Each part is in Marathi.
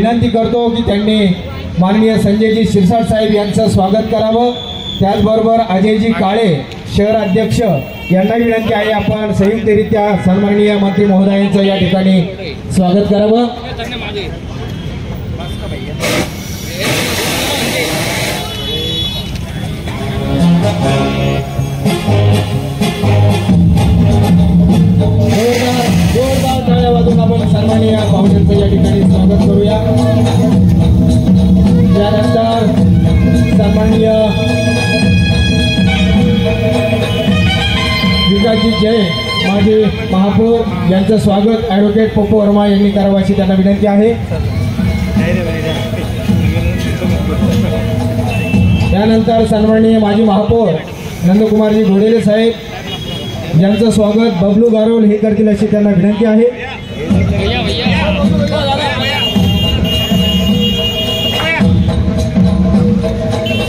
विनंती करतो की त्यांनी माननीय संजयजी शिरसाट साहेब यांचं स्वागत करावं। त्याचबरोबर अजयजी काळे शहर अध्यक्ष यांना विनंती आहे आपण संयुक्तरित्या सन्माननीय मंत्री महोदयांचं या ठिकाणी स्वागत करावं। जोरदार टाळ्या वाजवून आपण सन्माननीय पाहुण्यांचं या ठिकाणी स्वागत करूया। त्यानंतर सन्माननीय विकासजी जय माजी महापौर यांचं स्वागत ॲडव्होकेट पप्पू वर्मा यांनी करावं अशी त्यांना विनंती आहे। त्यानंतर सन्माननीय माजी महापौर नंदकुमारजी घोडेले साहेब यांचं स्वागत बबलू गारोल हे करतील अशी त्यांना विनंती आहे।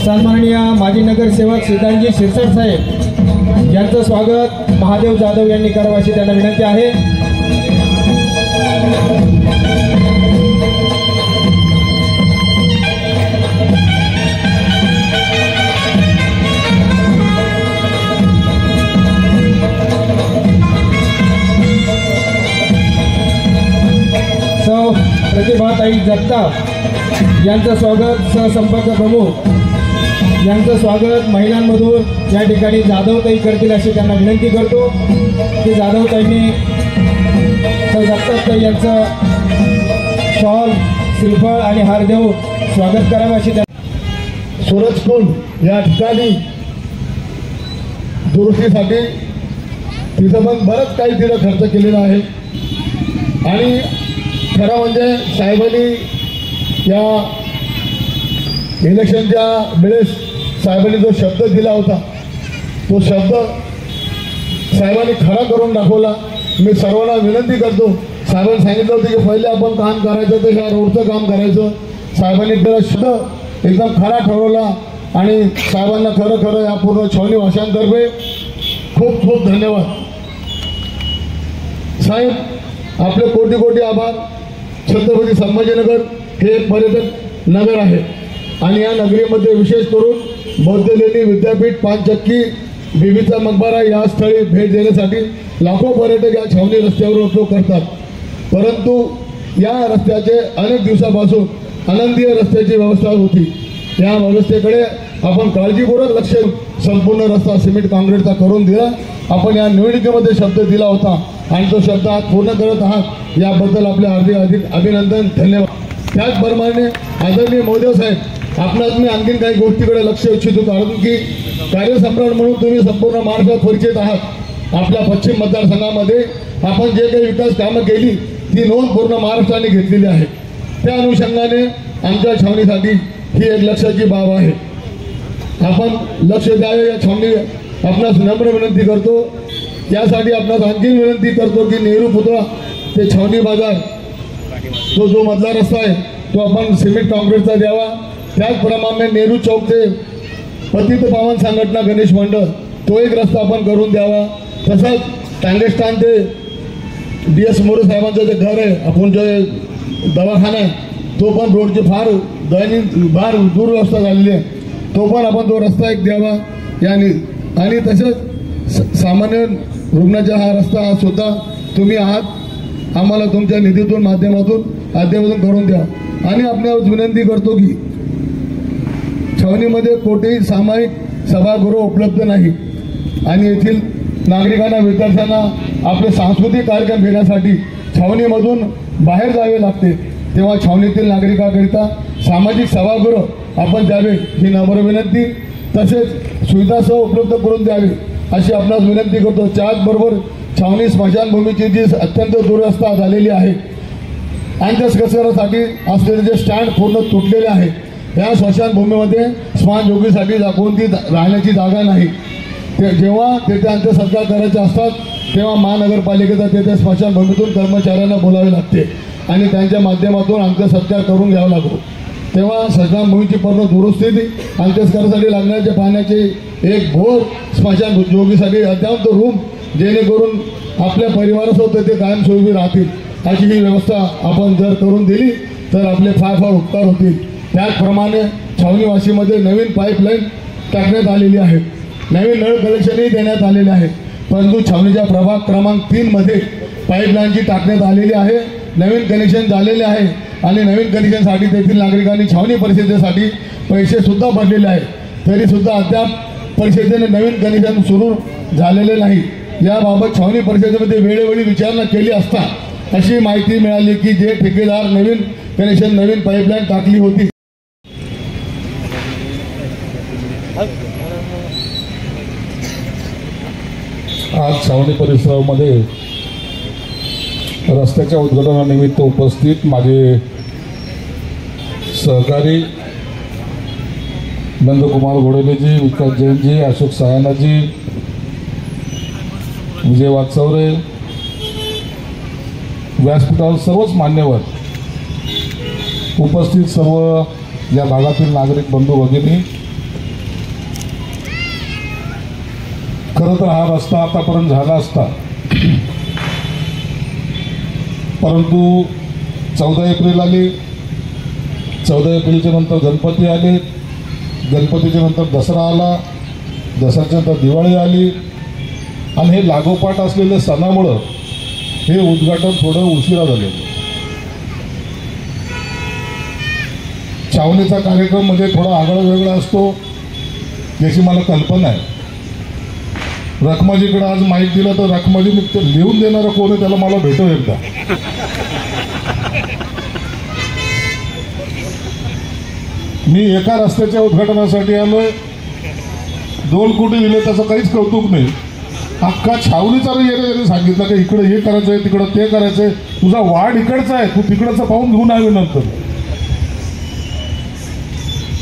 सन्माननीय माजी नगरसेवक श्रीकांतजी शिरसाट साहेब यांचं स्वागत महादेव जाधव यांनी करावं अशी त्यांना विनंती आहे। सौ प्रतिभाताई जगताप यांचं स्वागत, सहसंपर्क प्रमुख यांचं स्वागत महिलांमधून या ठिकाणी जाधवताई करतील अशी त्यांना विनंती करतो की जाधवताईंनी सौ जगतापताई यांचं शॉल, श्रीफळ आणि हार देऊन स्वागत करावं अशी सूरजकुंड या ठिकाणी दुरुस्तीसाठी तिथं पण बरंच काही तिथं खर्च केलेला आहे आणि खरं म्हणजे साहेबांनी या इलेक्शनच्या वेळेस साहेबांनी जो शब्द दिला होता तो शब्द साहेबांनी खरा करून दाखवला। मी सर्वांना विनंती करतो, साहेबांनी सांगितलं होतं की पहिले आपण काम करायचं तर ह्या रोडचं काम करायचं। साहेबांनी त्याला शब्द एकदम खरा ठरवला आणि साहेबांना खरं खरं या पूर्ण छावणी वाशांतर्फे खूप खूप धन्यवाद। साहेब आपले कोटी कोटी आभार। छत्रपती संभाजीनगर हे एक पर्यटक नगर आहे आणि या नगरीमध्ये विशेष करून बौद्ध लेणी विद्यापीठ, पानचक्की, बीबीचा मकबरा या स्थळी भेट देण्यासाठी लाखो पर्यटक या छावणी रस्त्यावर उपयोग करतात। परंतु या रस्त्याचे अनेक दिवसापासून आनंदीय रस्त्याची व्यवस्था होती। या व्यवस्थेकडे आपण काळजीपूर्वक लक्ष संपूर्ण रस्ता सिमेंट काँक्रीटचा करून दिला। आपण या निवडणुकीमध्ये शब्द दिला होता आणि तो शब्द आज पूर्ण करत आहात, याबद्दल आपले हार्दिक अभिनंदन, धन्यवाद। त्याचप्रमाणे आदरणीय महोदय साहेब, आपणास मी आणखीन काही गोष्टीकडे लक्ष इच्छितो कारण की कार्यसम्राट म्हणून तुम्ही संपूर्ण महाराष्ट्रात परिचित आहात। आपल्या पश्चिम मतदारसंघामध्ये आपण जे काही विकास कामं केली ती नोंद पूर्ण महाराष्ट्राने घेतलेली आहे। त्या अनुषंगाने आमच्या छावणीसाठी ही एक लक्षाची बाब आहे। आपण लक्ष द्यावे या छावणी आपणास नम्र विनंती करतो। यासाठी आपणास आणखी विनंती करतो की नेहरू पुतळा ते छावणी बाजार तो जो मधला रस्ता आहे तो आपण सिमेंट काँक्रीटचा द्यावा। त्याचप्रमाणे नेहरू चौक ते पतित पावन संघटना गणेश मंडळ तो एक रस्ता आपण करून द्यावा। तसंच टांगेस्टान ते DS मोरे साहेबांचं जे घर आहे, आपण जे दवाखाना आहे तो पण रोडची फार दुर्व्यवस्था झालेली आहे, तो पण आपण तो रस्ता एक द्यावा याने। आणि तसंच सामान्य रुग्णाचा हा रस्ता सुद्धा तुम्ही आहात आम्हाला तुमच्या निधीतून माध्यमातून करून द्या। आणि आपल्याला विनंती करतो की छावणीमध्ये कोणतेही सामायिक सभागृह उपलब्ध नाही आणि येथील नागरिकांना, विद्यार्थ्यांना आपले सांस्कृतिक कार्यक्रम घेण्यासाठी छावणीमधून बाहेर जावे लागते। तेव्हा छावणीतील नागरिकांकरिता सामाजिक सभागृह आपण द्यावे ही नम्र विनंती। तसेच सुविधासह उपलब्ध करून द्यावे अशी आपणास विनंती करतो। त्याचबरोबर छावणी स्मशानभूमीची जी अत्यंत दुरवस्था झालेली आहे अंत्यसंस्कारासाठी असलेले जे स्टँड पूर्ण तुटलेले आहे, या स्मशानभूमीमध्ये स्मशानयोगीसाठी कोणती राहण्याची जागा नाही। ते जेव्हा तेथे अंत्यसंस्कार करायचे असतात तेव्हा महानगरपालिकेचा तेथे स्मशानभूमीतून कर्मचाऱ्यांना बोलावे लागते आणि त्यांच्या माध्यमातून अंत्यसंस्कार करून घ्यावा लागतो। तेव्हा स्मशानभूमीची पूर्ण दुरुस्ती, अंत्यसंस्कारासाठी लागण्याचे पाण्याचे एक भोर, स्मशानयोगीसाठी अद्याप रूम, जेणेकरून आपल्या परिवारासोबत ते कायमस्वरूपी राहतील अशी ही व्यवस्था आपण जर करून दिली तर आपले फार फार उपकार होतील. त्याचप्रमाणे छावणीवाशीमध्ये नवीन पाईपलाईन टाकण्यात आलेली आहे, नवीन नळ कनेक्शनही देण्यात आलेले आहे. परंतु छावणीच्या प्रभाग क्रमांक 3 मध्ये पाईपलाईनची टाकण्यात आलेली आहे, नवीन कनेक्शन झालेले आहे आणि नवीन कनेक्शनसाठी तेथील नागरिकांनी छावणी परिषदेसाठी पैसे सुद्धा भरलेले आहेत. तरीसुद्धा अद्याप परिषदेने नवीन कनेक्शन सुरू झालेले नाही. याबाबत छावणी परिषदेमध्ये वेळोवेळी विचारणा केली असता अशी माहिती मिळाली की जे ठेकेदार नवीन कनेक्शन नवीन पाईपलाईन टाकली होती आज छावणी परिसरामध्ये रस्त्याच्या उद्घाटनानिमित्त उपस्थित माझे सहकारी नंदकुमार घोडेलेजी, विकास जैनजी, अशोक सहानाजी, विजय वागचौरे, व्यासपीठावर सर्वच मान्यवर, उपस्थित सर्व या भागातील नागरिक बंधू भगिनी, खरं तर हा रस्ता आतापर्यंत झाला असता, परंतु 14 एप्रिल आली, 14 एप्रिलच्या नंतर गणपती आले, गणपतीच्या नंतर दसरा आला, दसऱ्याच्या नंतर दिवाळी आली आणि हे लागोपाठ असलेल्या सणामुळं हे उद्घाटन थोडं उशिरा झालं. छावणीचा कार्यक्रम म्हणजे थोडा आगळा वेगळा असतो याची मला कल्पना आहे. रखमाजीकडे आज माईक दिला तर रखमाजी लिहून देणारं कोण आहे त्याला मला भेटू एकदा. मी एका रस्त्याच्या उद्घाटनासाठी आलोय, 2 कोटी दिले त्याचं काहीच कौतुक नाही. अख्खा छावणीचा याने सांगितलं की इकडे हे करायचं आहे, तिकडं ते करायचं आहे, तुझा वाढ इकडचा आहे, तू तिकडचं पाहून घेऊन आवे. नंतर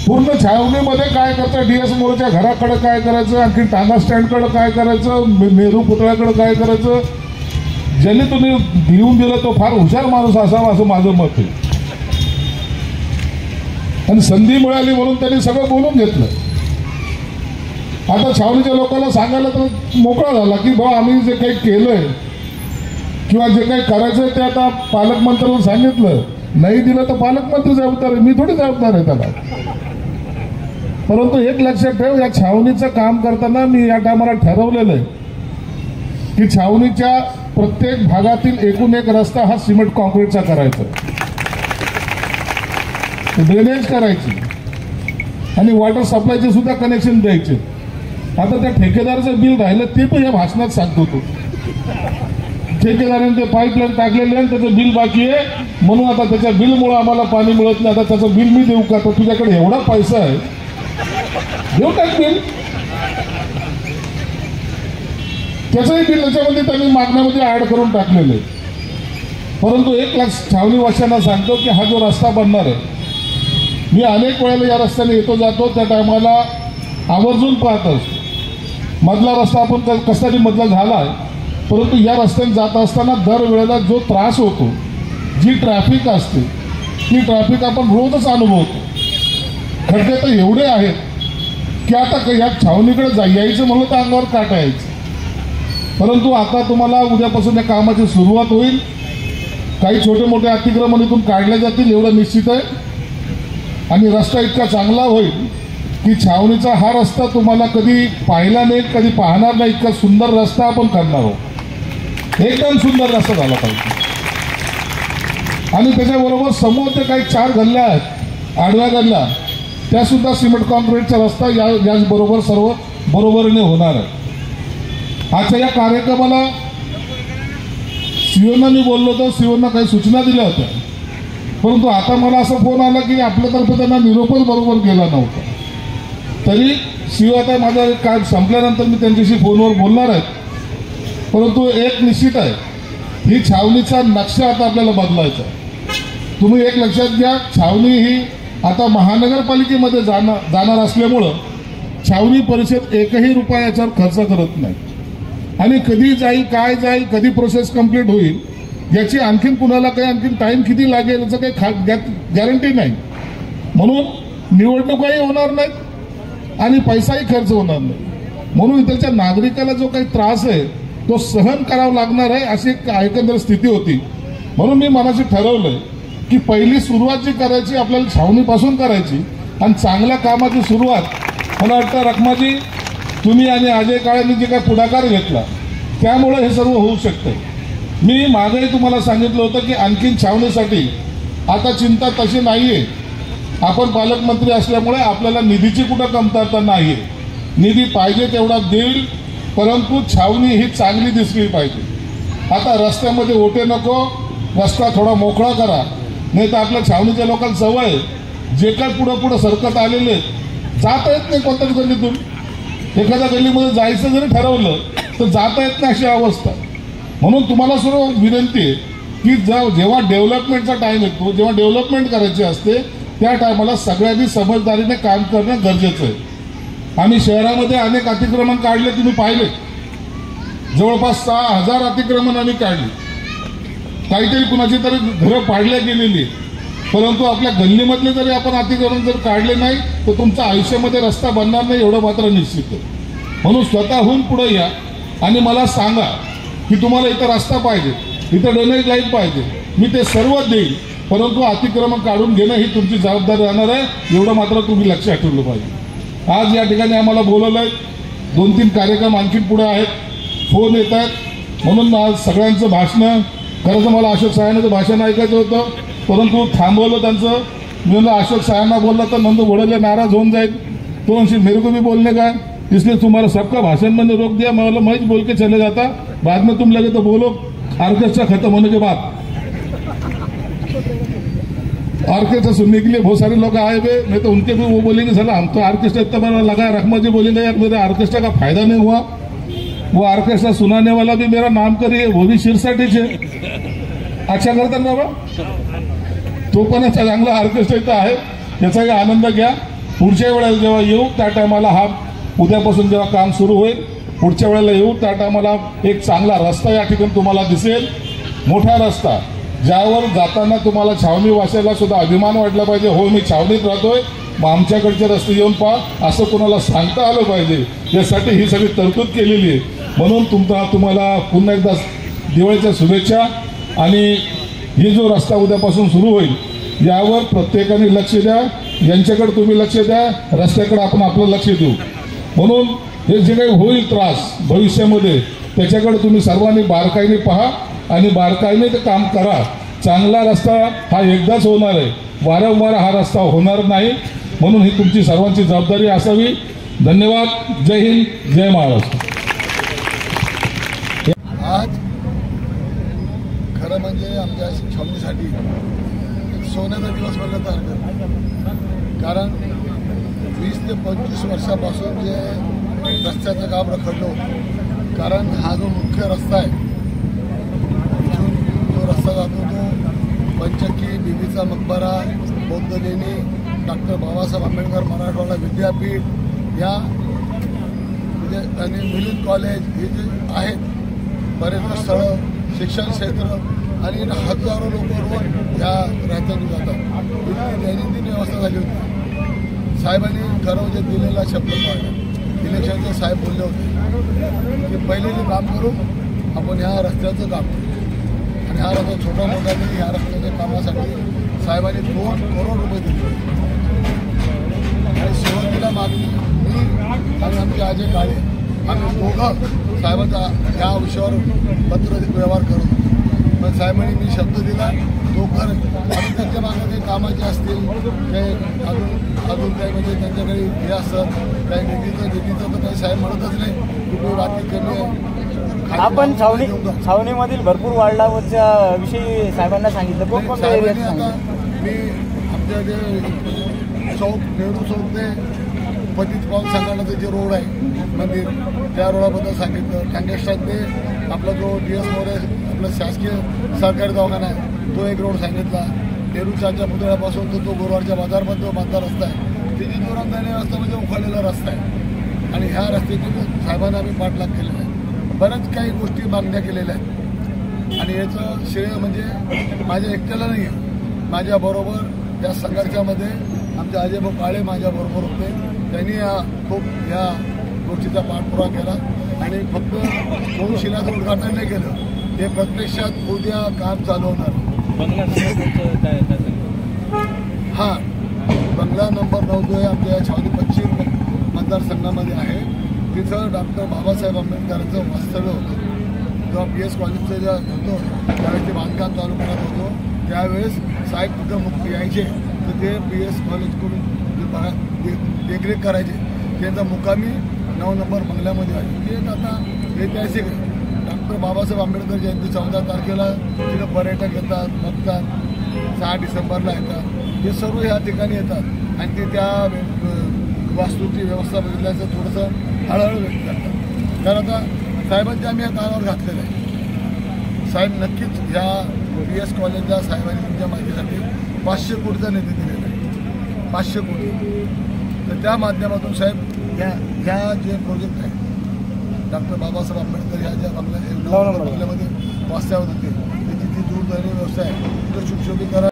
पूर्ण छावणीमध्ये काय करतं, DS मोरच्या घराकडे काय करायचं, आणखी टांगा स्टँडकडे काय करायचं, नेहरू पुतळ्याकडे काय करायचं, ज्याने तुम्ही लिहून दिलं तो फार हुशार माणूस असावा असं माझं मत आहे. आणि संधी मिळाली म्हणून त्यांनी सगळं बोलून घेतलं. आता छावणीच्या लोकांना सांगायला तर मोकळा झाला की भाऊ आम्ही जे काही केलंय किंवा जे काही करायचंय ते आता पालकमंत्र्यांना सांगितलं, नाही दिलं तर पालकमंत्री जबाबदार आहे, मी थोडी जबाबदार आहे त्याला. परंतु एक लक्षात ठेव, या छावणीचं काम करताना मी या टायमाला ठरवलेलं आहे की छावणीच्या प्रत्येक भागातील एकूण एक रस्ता हा सिमेंट कॉन्क्रीटचा करायचा, ड्रेनेज करायची आणि वॉटर सप्लायचे सुद्धा कनेक्शन द्यायचे. आता त्या ठेकेदाराचं बिल राहिलं ते पण या भाषणात सांगतो तो. ठेकेदाराने ते पाईपलाईन टाकलेले आहे त्याचं बिल बाकी आहे म्हणून आता त्याच्या बिलमुळे आम्हाला पाणी मिळत नाही. आता त्याचं बिल मी देऊ का? तर तुझ्याकडे एवढा पैसा आहे, देऊ टाक बिल. त्याचंही बिल त्याच्यामध्ये त्यांनी मागण्यामध्ये ऍड करून टाकलेलं आहे. परंतु एक लक्ष छावणीवाशांना सांगतो की हा जो रस्ता बनणार आहे, मी अनेक वेळेला या रस्त्याने येतो जातो, त्या टायमाला आवर्जून पाहत असतो. मधला रस्ता आपण कसा तरी मधला झाला आहे, परंतु या रस्त्याने जात असताना दरवेळेला जो त्रास होतो, जी ट्रॅफिक असते ती ट्रॅफिक आपण रोजच अनुभवतो. खड्डे तर एवढे आहेत की आता या छावणीकडे यायचं म्हणलं तर अंगावर काटा यायचं. परंतु आता तुम्हाला उद्यापासून या कामाची सुरुवात होईल. काही छोटे मोठे अतिक्रमण इथून काढले जातील एवढं निश्चित आहे. आणि रस्ता इतका चांगला होईल की छावणीचा हा रस्ता तुम्हाला कधी पाहिला नाही, कधी पाहणार नाही, इतका सुंदर रस्ता आपण करणार आहोत. एकदम सुंदर रस्ता झाला पाहिजे. आणि त्याच्याबरोबर समोर ते काही 4 गल्ल्या आहेत आडव्या गल्ल्या, त्या सुद्धा सिमेंट कॉन्क्रीटचा रस्ता याचबरोबर सर्व बरोबरीने होणार आहे. आजच्या या कार्यक्रमाला सीओना मी बोललो होतो, सीओना काही सूचना दिल्या होत्या, परंतु आता मला असा फोन आला की आपल्यातर्फे त्यांना निरोपच बरोबर केला नव्हता. तरी सीओ आता माझा काम संपल्यानंतर मी त्यांच्याशी फोनवर बोलणार आहे. परंतु एक निश्चित आहे, ही छावणीचा नक्षा आता आपल्याला बदलायचा. तुम्ही एक लक्षात घ्या, छावणी ही आता महानगरपालिकेमध्ये जाणार असल्यामुळं छावणी परिषद एकही रुपया याच्यावर खर्च करत नाही. आणि कधी जाईल, काय जाईल, कधी प्रोसेस कंप्लीट होईल याची आणखीन कुणाला काही आणखीन टाईम किती लागेल याचं काही गॅरंटी नाही. म्हणून निवडणुकाही होणार नाहीत आणि पैसाही खर्च होणार नाही. म्हणून इथलच्या नागरिकाला जो काही त्रास आहे तो सहन करावा लागणार आहे, अशी एक एकंदर स्थिती होती. म्हणून मी मनाशी ठरवलंय की पहिली सुरुवात जी करायची आपल्याला छावणीपासून करायची आणि चांगल्या कामाची सुरुवात मला वाटतं रखमाजी तुम्ही आणि अजय काळेंनी जे काही पुढाकार घेतला त्यामुळे हे सर्व होऊ शकतं। मी मागेही तुम्हाला सांगितलं होतं की आणखीन छावणीसाठी आता चिंता तशी नाही आहे। आपण पालकमंत्री असल्यामुळे आपल्याला निधीची कुठं कमतरता नाही आहे, निधी पाहिजे तेवढा देईल, परंतु छावणी ही चांगली दिसली पाहिजे। आता रस्त्यामध्ये ओटे नको, रस्ता थोडा मोकळा करा, नाही तर आपल्या छावणीच्या लोकांना सवय आहे, जे काय पुढं सरकत आलेले जाता येत नाही कोणत्याच गल्लीतून। एखाद्या गल्लीमध्ये जायचं जरी ठरवलं तर जाता येत नाही अशी अवस्था। म्हणून तुम्हाला सर्व विनंती आहे की जेव्हा डेव्हलपमेंटचा टाइम येतो, जेव्हा डेव्हलपमेंट करायची असते त्या टायमाला सगळ्यांनी समजदारीने काम करणं गरजेचं आहे। आम्ही शहरामध्ये अनेक अतिक्रमण काढले, तुम्ही पाहिले, जवळपास 6000 अतिक्रमण आम्ही काढली। काहीतरी कुणाची तरी घरं पाडल्या गेलेली, परंतु आपल्या गल्लीमधले जरी आपण अतिक्रमण जर काढले नाही तर तुमच्या आयुष्यामध्ये रस्ता बनणार नाही, एवढं मात्र निश्चित आहे। म्हणून स्वतःहून पुढे या आणि मला सांगा की तुम्हाला इथं रस्ता पाहिजे, इथं ड्रेनेज लाईन पाहिजे, मी ते सर्व देईल, परंतु अतिक्रमण काढून घेणं ही तुमची जबाबदारी राहणार आहे, एवढं मात्र तुम्ही लक्षात ठेवलं पाहिजे। आज या ठिकाणी आम्हाला बोलवलं आहे, 2-3 कार्यक्रम आणखी पुढे आहेत, फोन येत आहेत, म्हणून आज सगळ्यांचं भाषणं, खरं तर मला अशोक साहेबांचं भाषण ऐकायचं होतं, परंतु थांबवलं त्यांचं। मी म्हणलं अशोक साहेबांना बोलला तर नंदू घोड़ले नाराज होऊन जाईल, तो म्हणशील मेरे को भी बोलने का, इसलिए तुम्हारा सबका भाषण मैंने रोक दिया। मैं बोला मैं बोल के चले जाता, बाद में तुम लगे तो बोलो। ऑर्केस्ट्रा खत्म होने के बाद ऑर्केस्ट्रा सुनने के लिए बहुत सारे लोग आए हुए, नहीं तो उनके भी वो बोलेंगे सर हम तो ऑर्केस्ट्रा इतना बड़ा लगा, रखमा जी बोलेंगे यार मेरे ऑर्केस्ट्रा का फायदा नहीं हुआ, वो ऑर्केस्ट्रा सुनाने वाला भी मेरा नाम करिए, वो भी शिरसाटीचे अच्छा करतात बाबा, तो पण चांगला ऑर्केस्ट्रा इथं आहे, याचाही आनंद घ्या। पुढच्या वेळेला जेव्हा येऊ त्या टायमाला हा उद्यापासून जेव्हा काम सुरू होईल, पुढच्या वेळेला येऊ त्या टायमाला एक चांगला रस्ता या ठिकाणी तुम्हाला दिसेल, मोठा रस्ता, ज्यावर जाताना तुम्हाला छावणी वाशाला सुद्धा अभिमान वाटला पाहिजे, हो मी छावणीत राहतोय, मग आमच्याकडचे रस्ते येऊन पहा असं कोणाला सांगता आलं पाहिजे, यासाठी ही सगळी तरतूद केलेली आहे। म्हणून तुम्हाला पुन्हा एकदा दिवाळीच्या शुभेच्छा। आणि ही जो रस्ता उद्यापासून सुरू होईल यावर प्रत्येकाने लक्ष द्या, यांच्याकडे तुम्ही लक्ष द्या, रस्त्याकडे आपण आपलं लक्ष देऊ। म्हणून हे जे काही होईल त्रास भविष्यामध्ये त्याच्याकडे तुम्ही सर्वांनी बारकाईने पहा आणि बारकाईने ते काम करा। चांगला रस्ता हा एकदाच होणार आहे, वारंवार हा रस्ता होणार नाही, म्हणून ही तुमची सर्वांची जबाबदारी असावी। धन्यवाद। जय हिंद, जय महाराष्ट्र। आज खरं म्हणजे आमच्या छावणीसाठी एक सोन्याचा दिवस म्हणलं तर हरकत नाही, कारण 20 ते 25 वर्षापासून जे रस्त्याचं काम रखडलं होतं, कारण हा जो मुख्य रस्ता आहे इथून जो रस्ता जातो तो पंचक्की, बीबीचा मकबरा, बौद्ध लेणी, डॉक्टर बाबासाहेब आंबेडकर मराठवाडा विद्यापीठ या म्हणजे आणि मिलिंद कॉलेज हे जे आहेत पर्यटन स्थळं, शिक्षण क्षेत्र आणि हजारो लोक रोज या रस्त्यातून जातात, इतकी दैनंदिन व्यवस्था झाली होती। साहेबांनी खरं म्हणजे दिलेला शब्द पाळला, इलेक्शनचे साहेब बोलले होते की पहिले जे काम करून आपण ह्या रस्त्याचं काम करू, आणि हा रस्ता छोटा मोठा नाही, ह्या रस्त्याच्या कामासाठी साहेबांनी 2 करोड रुपये दिले। आणि सुरुवातीला मागणी मी आणि आमचे अजय काळे आम्ही दोघं साहेबांचा ह्या विषयावर पत्र व्यवहार करत होतो, पण साहेबांनी मी शब्द दिला तो कर, आणि त्यांच्या मागे काही कामाचे असतील काही अजून काही म्हणजे त्यांच्याकडे हे असतं काही निधीचं तर काही साहेब म्हणतच नाही, कुठे बाकी कमी आहे। आपण छावणीमधील भरपूर वाढलावच्या विषयी साहेबांना सांगितलं, कोणत्या एरियात सांगितलं? मी आमच्या जे चौक नेहरू चौक ते पतित पावन संघटनाचं जे रोड आहे मंदिर, त्या रोडाबद्दल सांगितलं। टांगेस्टात ते आपला जो DS मोरे आपला शासकीय सरकारी दवाखाना आहे तो एक रोड सांगितला। नेहरूच्या पुतळ्यापासून तो गुरुवारच्या बाजारमध्ये बांधला रस्ता आहे, तिची जोरात रस्ता म्हणजे उखाडलेला रस्ता आहे, आणि ह्या रस्त्याची साहेबांना आम्ही पाठलाग केलेला आहे, बऱ्याच काही गोष्टी मागण्या केलेल्या आहेत। आणि याचं श्रेय म्हणजे माझ्या एकट्याला नाही आहे, माझ्याबरोबर या संघर्षामध्ये आमचे अजय भाऊ काळे माझ्याबरोबर होते, त्यांनी खूप या गोष्टीचा पाठपुरावा केला, आणि फक्त कोणशिलाचं उद्घाटन नाही केलं, हे प्रत्यक्षात उद्या काम चालू होणार। बंगला नंबर काय हा बंगला नंबर 9 जो आहे आपल्या छावणी पश्चिम मतदारसंघामध्ये आहे. तिथं डॉक्टर बाबासाहेब आंबेडकरांचं वास्तव्य होतं. जेव्हा PS कॉलेजचं जेव्हा होतो त्यावेळेस ते बांधकाम चालू करत होतो त्यावेळेस साहेब तिथं मुक्ती यायचे तर ते PS कॉलेजकडून देखरेख करायचे. त्यांचा मुक्कामी 9 नंबर बंगल्यामध्ये आहे. ते आता ऐतिहासिक आहे. डॉक्टर बाबासाहेब आंबेडकर जयंती 14 तारखेला तिथं पर्यटक येतात बघतात. 6 डिसेंबरला येतात. हे सर्व ह्या ठिकाणी येतात आणि ते त्या वास्तूची व्यवस्था बघितल्याचं थोडंसं हळूहळू व्यक्त करतात. कारण आता साहेबांच्या आम्ही या कानावर घातलेलं आहे. साहेब नक्कीच ह्या PS कॉलेजला साहेबांनी तुमच्या माहितीसाठी 500 कोटीचा निधी दिलेला आहे. 500 कोटी. तर त्या माध्यमातून साहेब ह्या जे प्रोजेक्ट आहे डॉक्टर बाबासाहेब आंबेडकर ह्या ज्या बंगल्यामध्ये वास्तव्यात होते त्याची ती दूरध्वनी व्यवसाय तिथं सुशोभीकरण